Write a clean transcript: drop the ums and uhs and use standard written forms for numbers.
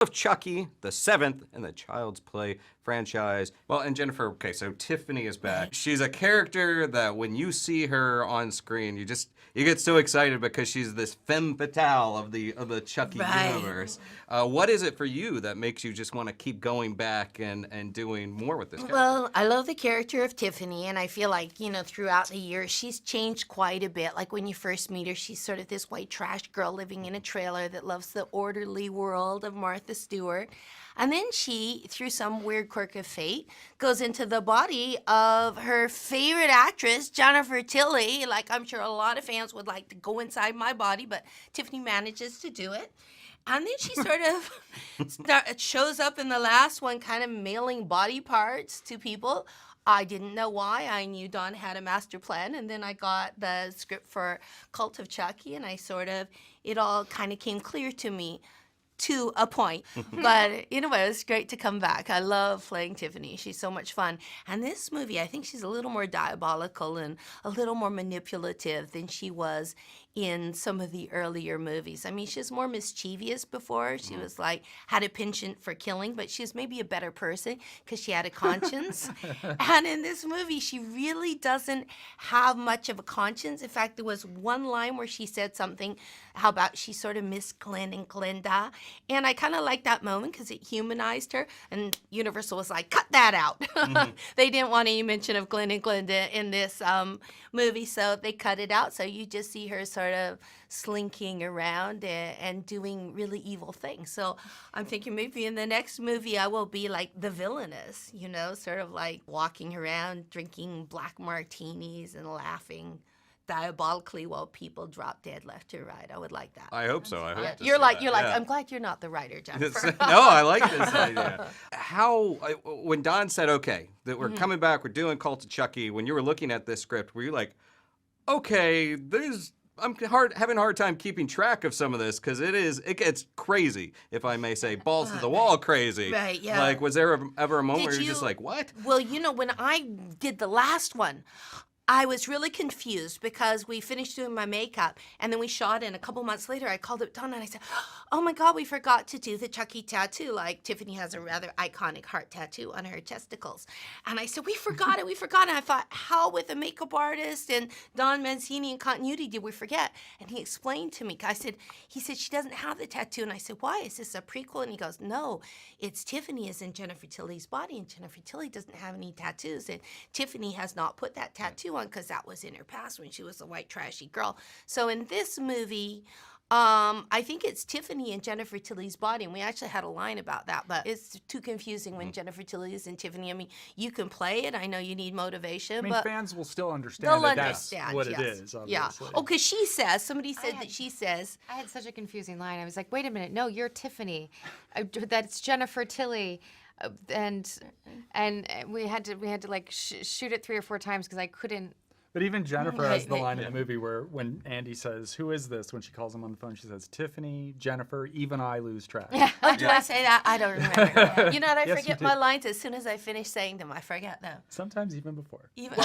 of Chucky, the seventh in the Child's Play franchise. Well, and Jennifer, okay, so Tiffany is back. She's a character that when you see her on screen, you get so excited because she's this femme fatale of the Chucky universe. What is it for you that makes you just want to keep going back and doing more with this character? Well, I love the character of Tiffany, and I feel like, throughout the years, she's changed quite a bit. Like when you first meet her, she's sort of this white trash girl living in a trailer that loves the orderly world of Martha Stewart. And then she, through some weird quirk of fate, goes into the body of her favorite actress, Jennifer Tilley. Like, I'm sure a lot of fans would like to go inside my body, but Tiffany manages to do it. And then she sort of shows up in the last one, kind of mailing body parts to people. I didn't know why. I knew Don had a master plan, and then I got the script for Cult of Chucky, and it all kind of came clear to me to a point. But anyway, it was great to come back. I love playing Tiffany. She's so much fun. And this movie, I think she's a little more diabolical and a little more manipulative than she was in some of the earlier movies. I mean, she's more mischievous before. She was like, had a penchant for killing, but she's maybe a better person because she had a conscience. And in this movie, she really doesn't have much of a conscience. In fact, there was one line where she said something, how about she sort of missed Glenn and Glenda. And I kind of liked that moment because it humanized her. And Universal was like, cut that out. They didn't want any mention of Glenn and Glenda in this movie, so they cut it out. So you just see her sort of slinking around and doing really evil things. So I'm thinking maybe in the next movie I will be like the villainess, sort of like walking around drinking black martinis and laughing diabolically while people drop dead left to right. I would like that. I hope so. I hope to You're see like, that. you're like, Yeah. I'm glad you're not the writer, Jennifer. No, I like this idea. When Don said, okay, that we're coming back, we're doing Cult of Chucky, when you were looking at this script, were you like, okay, I'm having a hard time keeping track of some of this because it gets crazy, if I may say, balls to the wall crazy. Right, yeah. Like, was there ever a moment where you're you- just like, what? Well, when I did the last one, I was really confused because we finished doing my makeup and then we shot it, and a couple months later I called up Donna and I said, oh my God, we forgot to do the Chucky tattoo. Like Tiffany has a rather iconic heart tattoo on her testicles. And I said, we forgot it. And I thought, how with a makeup artist and Don Mancini and continuity did we forget? And he explained to me, he said, she doesn't have the tattoo. And I said, why? Is this a prequel? And he goes, no, it's Tiffany is in Jennifer Tilley's body and Jennifer Tilly doesn't have any tattoos. And Tiffany has not put that tattoo on because that was in her past when she was a white trashy girl. So in this movie, I think it's Tiffany and Jennifer Tilley's body, and we actually had a line about that, but it's too confusing when Jennifer Tilly is in Tiffany. I mean, you can play it. I know you need motivation, I mean, but fans will still understand they'll that understand. that's what yes. it is, Yeah. obviously. Oh, because somebody said that she says, I had such a confusing line. I was like, wait a minute, no, you're Tiffany. That's Jennifer Tilly. And we had to like shoot it 3 or 4 times because I couldn't. But even Jennifer has the Right. line in the movie where when Andy says, who is this? When she calls him on the phone, she says, Tiffany, Jennifer, even I lose track. oh, did I say that? I don't remember. You know what? I Yes, you forget did. my lines as soon as I finish saying them. I forget them. Sometimes even before. Even